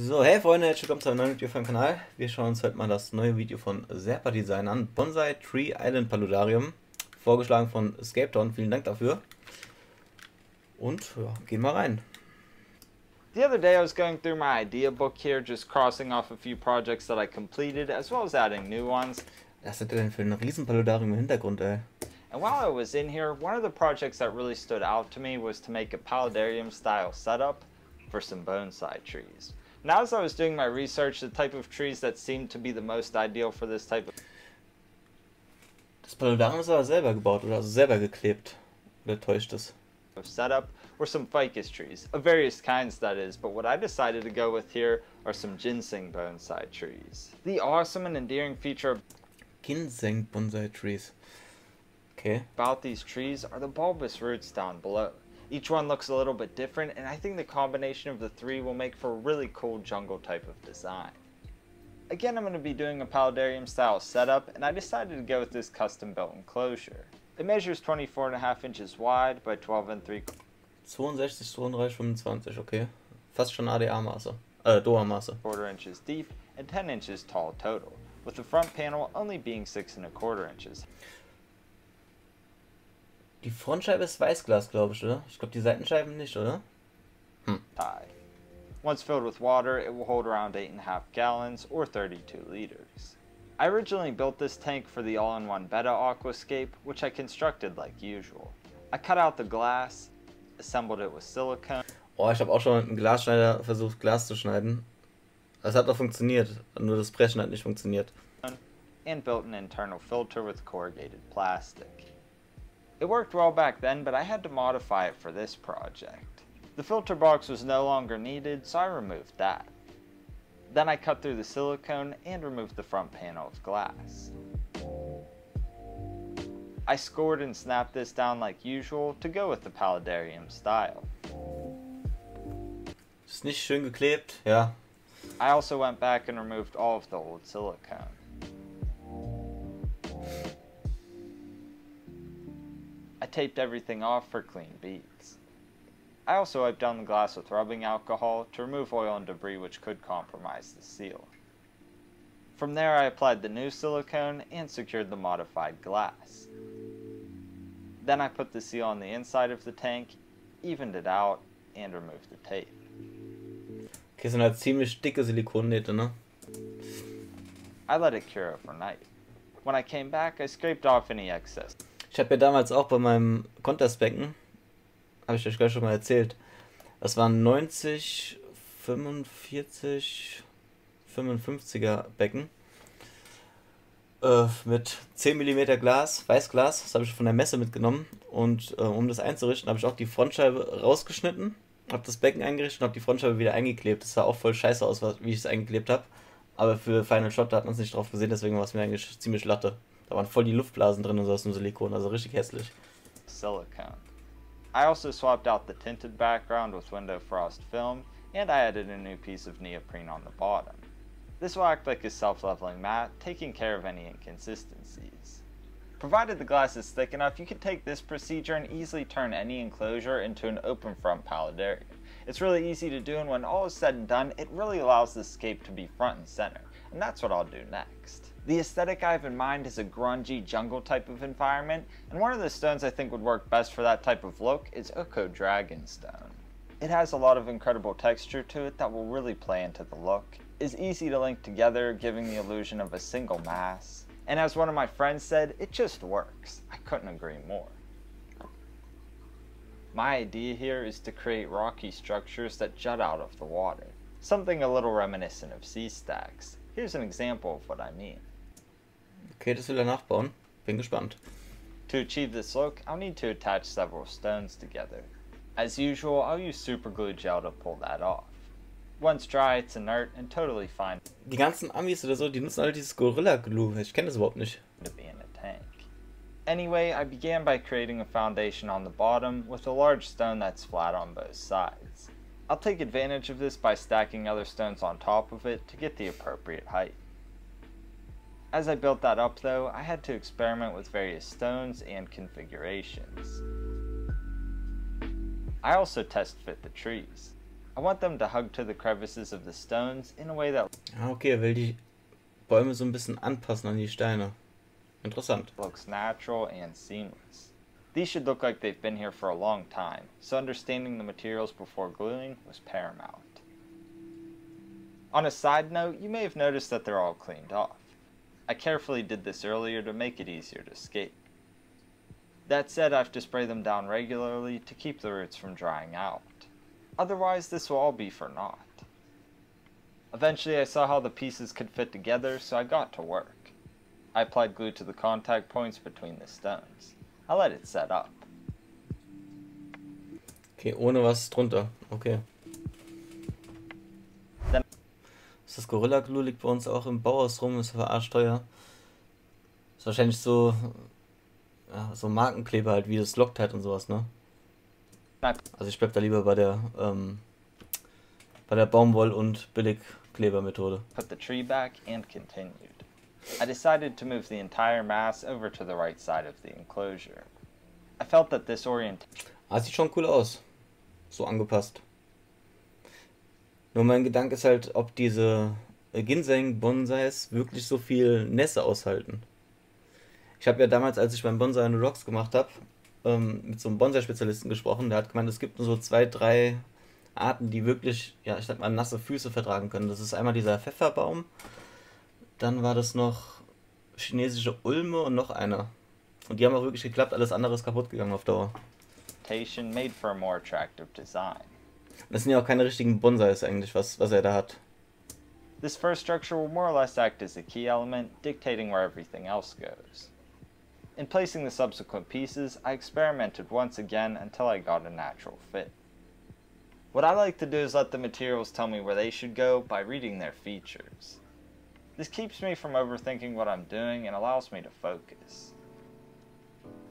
So, hey Freunde, herzlich willkommen zu einem neuen Video vom Kanal. Wir schauen uns heute mal das neue Video von Serpa Design an. Bonsai Tree Island Paludarium. Vorgeschlagen von Escape Town. Vielen Dank dafür. Und ja, gehen wir rein. The other day I was going through my idea book here, just crossing off a few projects that I completed, as well as adding new ones. Was ist denn für ein riesen Paludarium im Hintergrund, ey? And while I was in here, one of the projects that really stood out to me was to make a paludarium style setup for some bonsai trees. Now as I was doing my research, the type of trees that seemed to be the most ideal for this type of Das Paludarium ist aber selber gebaut, oder? Also selber geklebt. Oder täuscht es? setup were some ficus trees, of various kinds that is, but what I decided to go with here are some ginseng bonsai trees. The awesome and endearing feature Ginseng Bonsai Trees. Okay. about these trees are the bulbous roots down below. Each one looks a little bit different, and I think the combination of the three will make for a really cool jungle type of design. Again, I'm going to be doing a paludarium style setup, and I decided to go with this custom built enclosure. It measures 24.5 inches wide by 12 and 3 62, 32, 25, okay. Fast schon ADA-Maße. Doha-Maße. quarter inches deep and 10 inches tall total, with the front panel only being 6¼ inches Die Frontscheibe ist Weißglas, glaube ich, oder? Ich glaube, die Seitenscheiben nicht, oder? high. Once filled with water, it will hold around 8.5 gallons or 32 liters. I originally built this tank for the all-in-one Betta Aquascape, which I constructed like usual. I cut out the glass, assembled it with silicone, Oh, ich habe auch schon mit einem Glasschneider versucht, Glas zu schneiden. Das hat auch funktioniert, nur das Brechen hat nicht funktioniert. and built an internal filter with corrugated plastic. It worked well back then, but I had to modify it for this project. The filter box was no longer needed, so I removed that. Then I cut through the silicone and removed the front panel of glass. I scored and snapped this down like usual to go with the paludarium style. Ist nicht schön geklebt, ja. I also went back and removed all of the old silicone. I taped everything off for clean beads. I also wiped down the glass with rubbing alcohol to remove oil and debris which could compromise the seal. From there I applied the new silicone and secured the modified glass. Then I put the seal on the inside of the tank, evened it out, and removed the tape. Okay, sind halt ziemlich dicke Silikonnähte, ne? I let it cure overnight. When I came back, I scraped off any excess. Ich habe ja damals auch bei meinem Contestbecken, habe ich euch gleich schon mal erzählt, das waren 90, 45, 55er Becken mit 10 mm Glas, Weißglas, das habe ich von der Messe mitgenommen und um das einzurichten, habe ich auch die Frontscheibe rausgeschnitten, habe das Becken eingerichtet und habe die Frontscheibe wieder eingeklebt. Das sah auch voll scheiße aus, wie ich es eingeklebt habe, aber für Final Shot hat man es nicht drauf gesehen, deswegen war es mir eigentlich ziemlich latte. Da waren voll die Luftblasen drin und so aus dem Silikon, also richtig hässlich. Silicone. I also swapped out the tinted background with window frost film, and I added a new piece of neoprene on the bottom. This will act like a self-leveling mat, taking care of any inconsistencies. Provided the glass is thick enough, you can take this procedure and easily turn any enclosure into an open front paludarium. It's really easy to do, and when all is said and done, it really allows the scape to be front and center, and that's what I'll do next. The aesthetic I have in mind is a grungy jungle type of environment, and one of the stones I think would work best for that type of look is Uko Dragonstone. It has a lot of incredible texture to it that will really play into the look, is easy to link together, giving the illusion of a single mass, and as one of my friends said, it just works. I couldn't agree more. My idea here is to create rocky structures that jut out of the water, something a little reminiscent of sea stacks. Here's an example of what I mean. Okay, das will er nachbauen. Bin gespannt. To achieve this look, I'll need to attach several stones together. As usual, I'll use super glue gel to pull that off. Once dry, it's inert and totally fine Die ganzen Amis oder so, die nutzen alle dieses Gorilla Glue. Ich kenne das überhaupt nicht. to be in a tank. Anyway, I began by creating a foundation on the bottom with a large stone that's flat on both sides. I'll take advantage of this by stacking other stones on top of it to get the appropriate height. As I built that up though, I had to experiment with various stones and configurations. I also test fit the trees. I want them to hug to the crevices of the stones in a way that Ah, okay, er will die Bäume so ein bisschen anpassen an die Steine. Interessant. looks natural and seamless. These should look like they've been here for a long time, so understanding the materials before gluing was paramount. On a side note, you may have noticed that they're all cleaned off. I carefully did this earlier to make it easier to skate. That said, I have to spray them down regularly to keep the roots from drying out. Otherwise, this will all be for naught. Eventually, I saw how the pieces could fit together, so I got to work. I applied glue to the contact points between the stones. I let it set up. Okay, ohne was drunter. Okay. Dann Das Gorilla Glue liegt bei uns auch im Bauhaus rum, ist verarscht teuer. Ist wahrscheinlich so, ja, so Markenkleber halt, wie das Loctite und sowas, ne? Also ich bleib da lieber bei der Baumwoll- und Billigklebermethode. put the tree back and continued. I decided to move the entire mass over to the right side of the enclosure. I felt that this orientation Ah, sieht schon cool aus. So angepasst. Nur mein Gedanke ist halt, ob diese Ginseng-Bonsais wirklich so viel Nässe aushalten. Ich habe ja damals, als ich beim Bonsai on the Rocks gemacht habe, mit so einem Bonsai-Spezialisten gesprochen. Der hat gemeint, es gibt nur so 2, 3 Arten, die wirklich, ja, ich sag mal, nasse Füße vertragen können. Das ist einmal dieser Pfefferbaum, dann war das noch chinesische Ulme und noch einer. Und die haben auch wirklich geklappt, alles andere ist kaputt gegangen auf Dauer. made for a more attractive design. Das sind ja auch keine richtigen Bonsais eigentlich, was er da hat. This first structure will more or less act as a key element, dictating where everything else goes. In placing the subsequent pieces, I experimented once again until I got a natural fit. What I like to do is let the materials tell me where they should go by reading their features. This keeps me from overthinking what I'm doing and allows me to focus.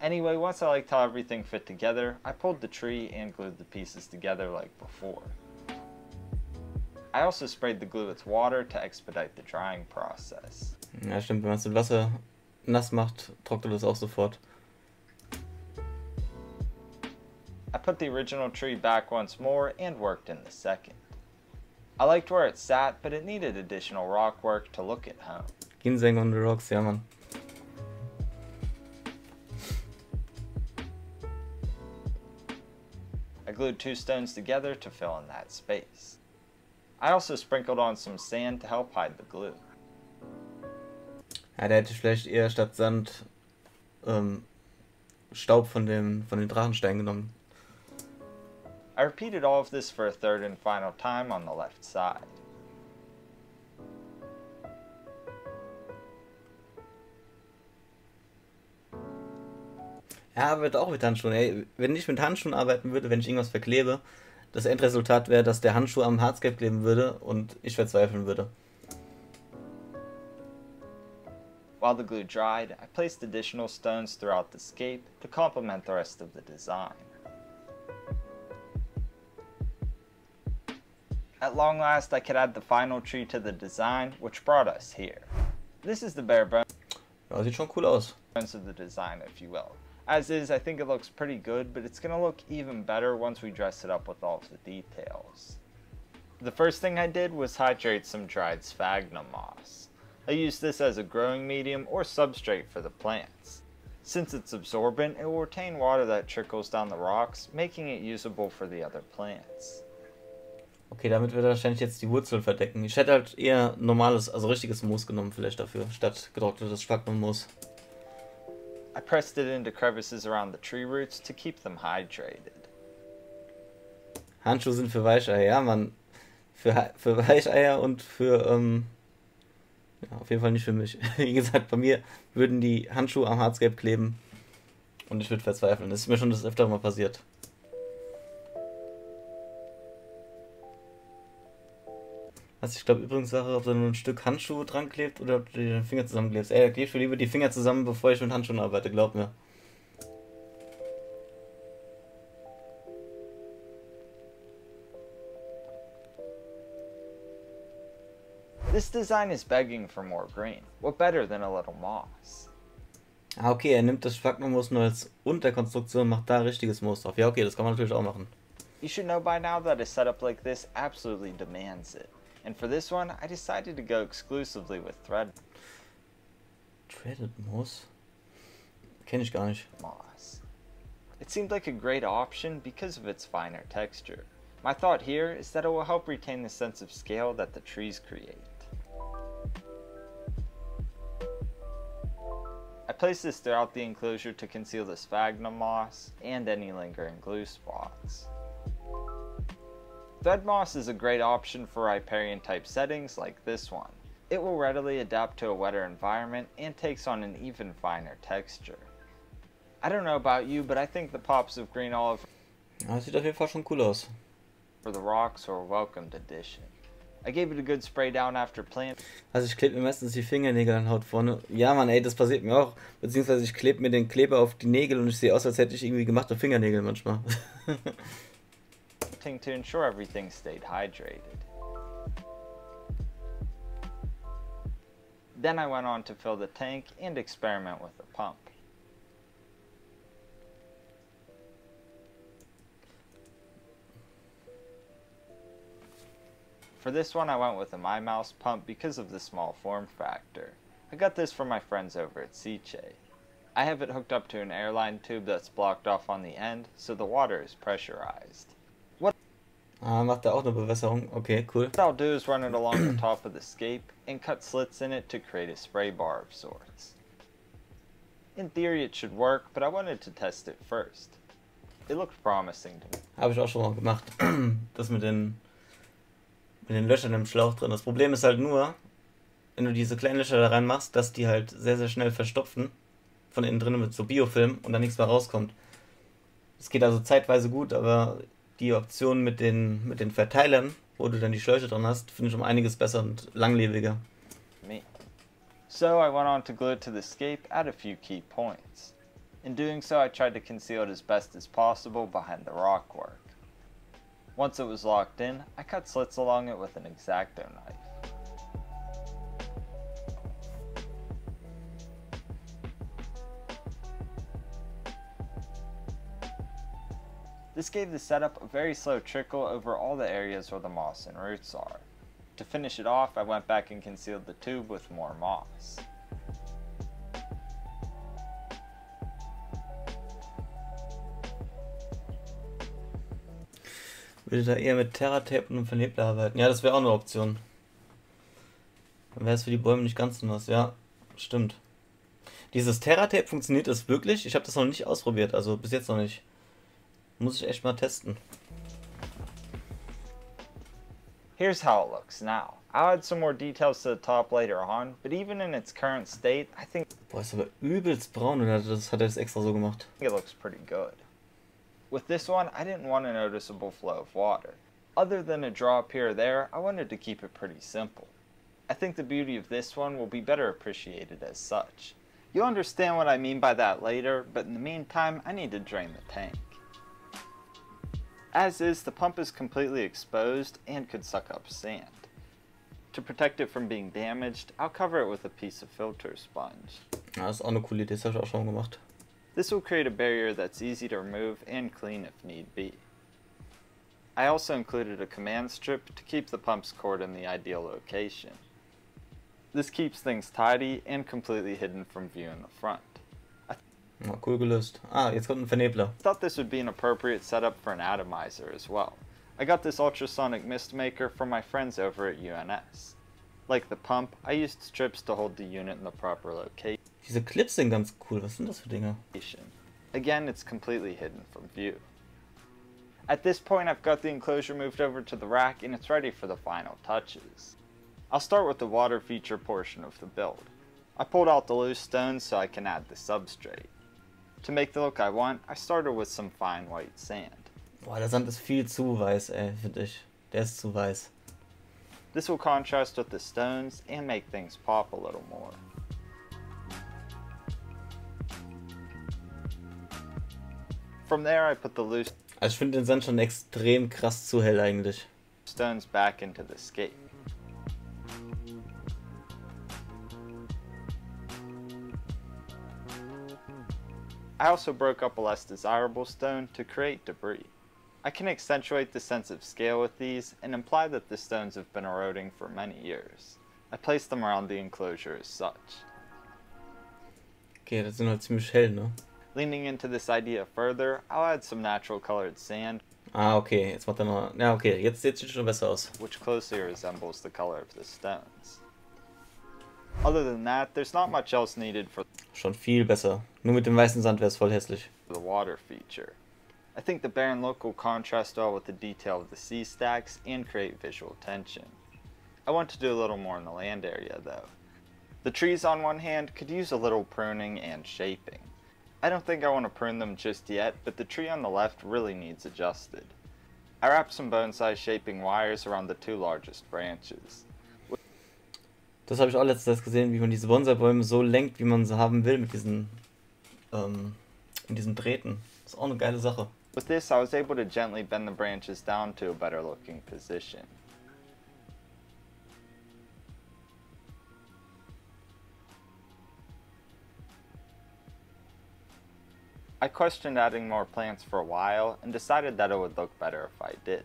Anyway, once I liked how everything fit together, I pulled the tree and glued the pieces together like before. I also sprayed the glue with water to expedite the drying process. Ja, stimmt, wenn man es mit Wasser nass macht, trocknet es auch sofort. I put the original tree back once more and worked in the second. I liked where it sat, but it needed additional rock work to look at home. Ginseng on the Rocks, ja Mann. I glued 2 stones together to fill in that space. I also sprinkled on some sand to help hide the glue. Ja, der hätte vielleicht eher statt Sand Staub von den Drachensteinen genommen. I repeated all of this for a third and final time on the left side. Er arbeitet auch mit Handschuhen. Ey, wenn ich mit Handschuhen arbeiten würde, wenn ich irgendwas verklebe, das Endresultat wäre, dass der Handschuh am Hardscape kleben würde und ich verzweifeln würde. While the glue dried, I placed additional stones throughout the scape to complement the rest of the design. At long last, I could add the final tree to the design, which brought us here. This is the bare bones Ja, sieht schon cool aus. of the design, if you will. As is, I think it looks pretty good, but it's going to look even better once we dress it up with all of the details. The first thing I did was hydrate some dried sphagnum moss. I used this as a growing medium or substrate for the plants. Since it's absorbent, it will retain water that trickles down the rocks, making it usable for the other plants. Okay, damit wird er wahrscheinlich jetzt die Wurzeln verdecken. Ich hätte halt eher normales, also richtiges Moos genommen vielleicht dafür, statt getrocknetes Sphagnummoos. I pressed it into crevices around the tree roots to keep them hydrated. Handschuhe sind für Weicheier, ja Mann. Für Weicheier und für, ja, auf jeden Fall nicht für mich. Wie gesagt, bei mir würden die Handschuhe am Hardscape kleben und ich würde verzweifeln. Das ist mir schon das öfter mal passiert. Was ich glaube übrigens Sache, ob da nur ein Stück Handschuh dran klebt oder ob du dir den Finger zusammenklebst. Ey, da klebst du lieber die Finger zusammen, bevor ich mit Handschuhen arbeite, glaub mir. This design is begging for more green. What better than a little moss? Ah, okay, er nimmt das Sphagnummoos nur als Unterkonstruktion und macht da richtiges Moos drauf. Ja, okay, das kann man natürlich auch machen. You should know by now that a setup like this absolutely demands it. And for this one, I decided to go exclusively with thread Threaded Moss? Kenn ich gar nicht. moss. It seemed like a great option because of its finer texture. My thought here is that it will help retain the sense of scale that the trees create. I placed this throughout the enclosure to conceal the sphagnum moss and any lingering glue spots. Thread moss is a great option for riparian type settings like this one. It will readily adapt to a wetter environment and takes on an even finer texture. I don't know about you, but I think the pops of green olive Ja, das sieht auf jeden Fall schon cool aus. for the rocks are a welcomed addition. I gave it a good spray down after planting. Also ich klebe mir meistens die Fingernägel an Haut vorne. Ja Mann, ey, das passiert mir auch. Beziehungsweise ich klebe mir den Kleber auf die Nägel und ich sehe aus, als hätte ich irgendwie gemachte Fingernägel manchmal. To ensure everything stayed hydrated. Then I went on to fill the tank and experiment with the pump. For this one I went with a MyMouse pump because of the small form factor. I got this from my friends over at Sicce. I have it hooked up to an airline tube that's blocked off on the end, so the water is pressurized. Ah, macht er auch eine Bewässerung? Okay, cool. What I'll do is run it along the top of the scape and cut slits in it to create a spray bar of sorts. In theory it should work, but I wanted to test it first. It looked promising to me. Habe ich auch schon mal gemacht. Das mit den Löchern im Schlauch drin. Das Problem ist halt nur, wenn du diese kleinen Löcher da reinmachst, dass die halt sehr, sehr schnell verstopfen. Von innen drin mit so Biofilm und dann nichts mehr rauskommt. Es geht also zeitweise gut, aber die Option mit den Verteilern, wo du dann die Schläuche dran hast, finde ich um einiges besser und langlebiger. So I went on to glue it to the scape at a few key points. In doing so, I tried to conceal it as best as possible behind the rockwork. Once it was locked in, I cut slits along it with an X-Acto knife. This gave the setup a very slow trickle over all the areas where the moss and roots are. To finish it off, I went back and concealed the tube with more moss. Würde da eher mit Terra-Tape und einem Vernebler arbeiten. Ja, das wäre auch eine Option. Dann wäre es für die Bäume nicht ganz so nass. Ja, stimmt. Dieses Terra-Tape, funktioniert das wirklich? Ich habe das noch nicht ausprobiert, also bis jetzt noch nicht. Muss ich echt mal testen. Here's how it looks now. I'll add some more details to the top later on, but even in its current state, I think Boah, ist aber übelst braun, oder das hat er das extra so gemacht. it looks pretty good. With this one, I didn't want a noticeable flow of water. Other than a drop here or there, I wanted to keep it pretty simple. I think the beauty of this one will be better appreciated as such. You'll understand what I mean by that later, but in the meantime, I need to drain the tank. As is, the pump is completely exposed and could suck up sand. To protect it from being damaged, I'll cover it with a piece of filter sponge. Ja, das ist auch eine coole Idee, das habe ich auch schon gemacht. This will create a barrier that's easy to remove and clean if need be. I also included a command strip to keep the pump's cord in the ideal location. This keeps things tidy and completely hidden from view in the front. Ja, cool gelöst. Ah, jetzt kommt ein Vernebler. I thought this would be an appropriate setup for an atomizer as well. I got this ultrasonic mist maker from my friends over at UNS. Like the pump, I used strips to hold the unit in the proper location. Diese Clips sind ganz cool. Was sind das für Dinger? Again, it's completely hidden from view. At this point, I've got the enclosure moved over to the rack and it's ready for the final touches. I'll start with the water feature portion of the build. I pulled out the loose stones so I can add the substrate. To make the look I want, I started with some fine white sand. Boah, der Sand ist viel zu weiß, ey, finde ich. Der ist zu weiß. This will contrast with the stones and make things pop a little more. From there, I put the loose Also ich finde den Sand schon extrem krass zu hell eigentlich. stones back into the scape. I also broke up a less desirable stone to create debris. I can accentuate the sense of scale with these and imply that the stones have been eroding for many years. I place them around the enclosure as such. Okay, das sind halt ziemlich hell, ne? Leaning into this idea further, I'll add some natural colored sand, Ah, okay, jetzt macht er noch... Ja, okay, jetzt sieht es schon besser aus. which closely resembles the color of the stones. Other than that, there's not much else needed for Schon viel besser. Nur mit dem weißen Sand wäre es voll hässlich. the water feature. I think the barren look will contrast well with the detail of the sea stacks and create visual tension. I want to do a little more in the land area though. The trees on one hand could use a little pruning and shaping. I don't think I want to prune them just yet, but the tree on the left really needs adjusted. I wrapped some bone-size shaping wires around the two largest branches. Das habe ich auch letztens gesehen, wie man diese Bonsai-Bäume so lenkt, wie man sie haben will, mit diesen Drähten. Das ist auch eine geile Sache. With this, I was able to gently bend the branches down to a better looking position. I questioned adding more plants for a while and decided that it would look better if I did.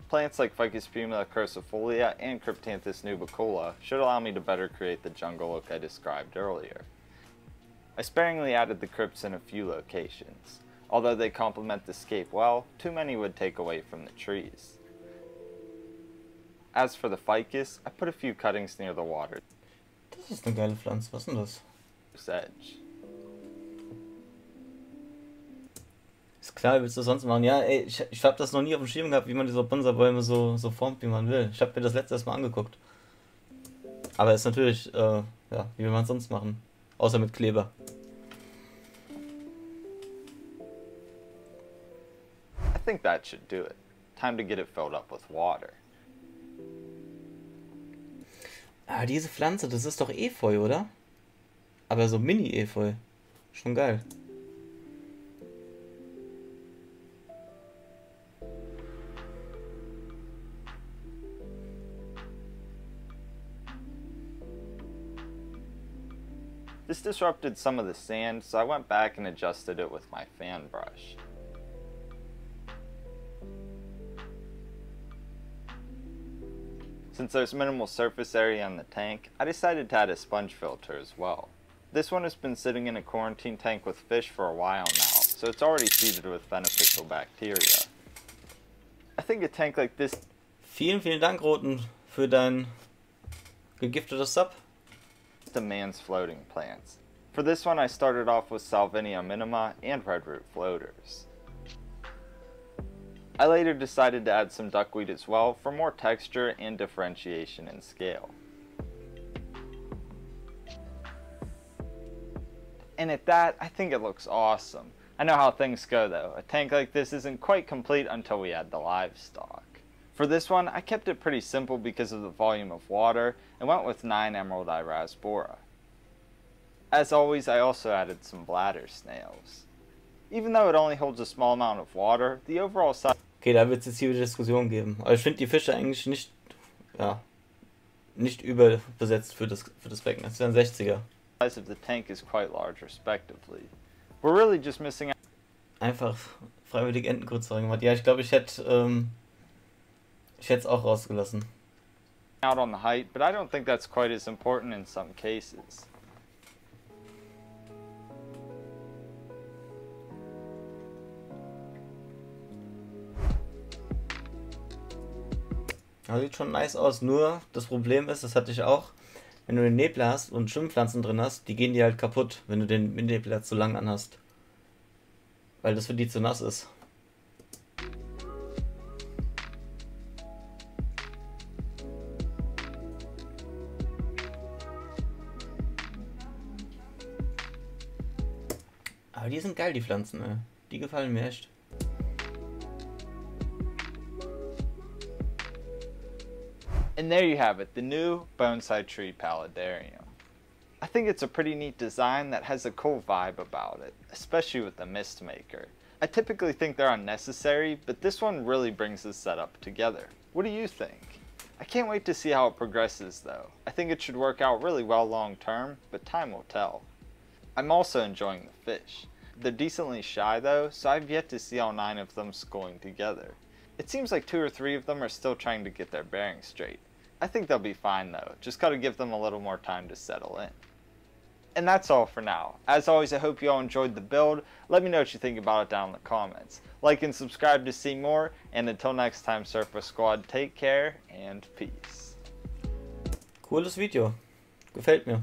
Plants like Ficus pumila crucifolia and Cryptanthus nubicola should allow me to better create the jungle look I described earlier. I sparingly added the crypts in a few locations. Although they complement the scape well, too many would take away from the trees. As for the ficus, I put a few cuttings near the water's Das ist eine geile Pflanze. Was ist denn das? edge. Ist klar, willst du das sonst machen? Ja, ey, ich habe das noch nie auf dem Schirm gehabt, wie man diese Bonsai-Bäume so formt, wie man will. Ich habe mir das letztes Mal angeguckt. Aber ist natürlich, ja, wie will man es sonst machen? Außer mit Kleber. I think that should do it. Time to get it filled up with water. Ah, diese Pflanze, das ist doch Efeu, oder? Aber so Mini-Efeu. Schon geil. This disrupted some of the sand, so I went back and adjusted it with my fan brush. Since there's minimal surface area in the tank, I decided to add a sponge filter as well. This one has been sitting in a quarantine tank with fish for a while now, so it's already seeded with beneficial bacteria. I think a tank like this Vielen Dank, Roten, für dein gegiftetes Sub. demands floating plants. For this one I started off with Salvinia minima and redroot floaters. I later decided to add some duckweed as well for more texture and differentiation in scale. And at that, I think it looks awesome. I know how things go though. A tank like this isn't quite complete until we add the livestock. For this one, I kept it pretty simple because of the volume of water and went with 9 Emerald Eye Rasbora. As always, I also added some bladder snails. Even though it only holds a small amount of water, the overall size Okay, da wird es jetzt hier wieder Diskussion geben. Aber ich finde die Fische eigentlich nicht, ja, nicht überbesetzt für das Becken. Das ist ja ein 60er. of the tank is quite large respectively. We're really just missing Einfach freiwillig Entengrütze reingemacht. Ja, ich glaube, ich hätte es auch rausgelassen. out on the height, but I don't think that's quite as important in some cases. Ja, sieht schon nice aus, nur das Problem ist, das hatte ich auch, wenn du den Nebel hast und Schwimmpflanzen drin hast, die gehen dir halt kaputt, wenn du den Nebel zu lang anhast. Weil das für die zu nass ist. Aber die sind geil, die Pflanzen, ey. Die gefallen mir echt. And there you have it, the new bonsai tree paludarium. I think it's a pretty neat design that has a cool vibe about it, especially with the mist maker. I typically think they're unnecessary, but this one really brings the setup together. What do you think? I can't wait to see how it progresses though. I think it should work out really well long term, but time will tell. I'm also enjoying the fish. They're decently shy though, so I've yet to see all 9 of them schooling together. It seems like 2 or 3 of them are still trying to get their bearings straight. I think they'll be fine though, just gotta give them a little more time to settle in. And that's all for now. As always, I hope you all enjoyed the build. Let me know what you think about it down in the comments. Like and subscribe to see more, and until next time, Surfer Squad, take care and peace. Cooles Video. Gefällt mir.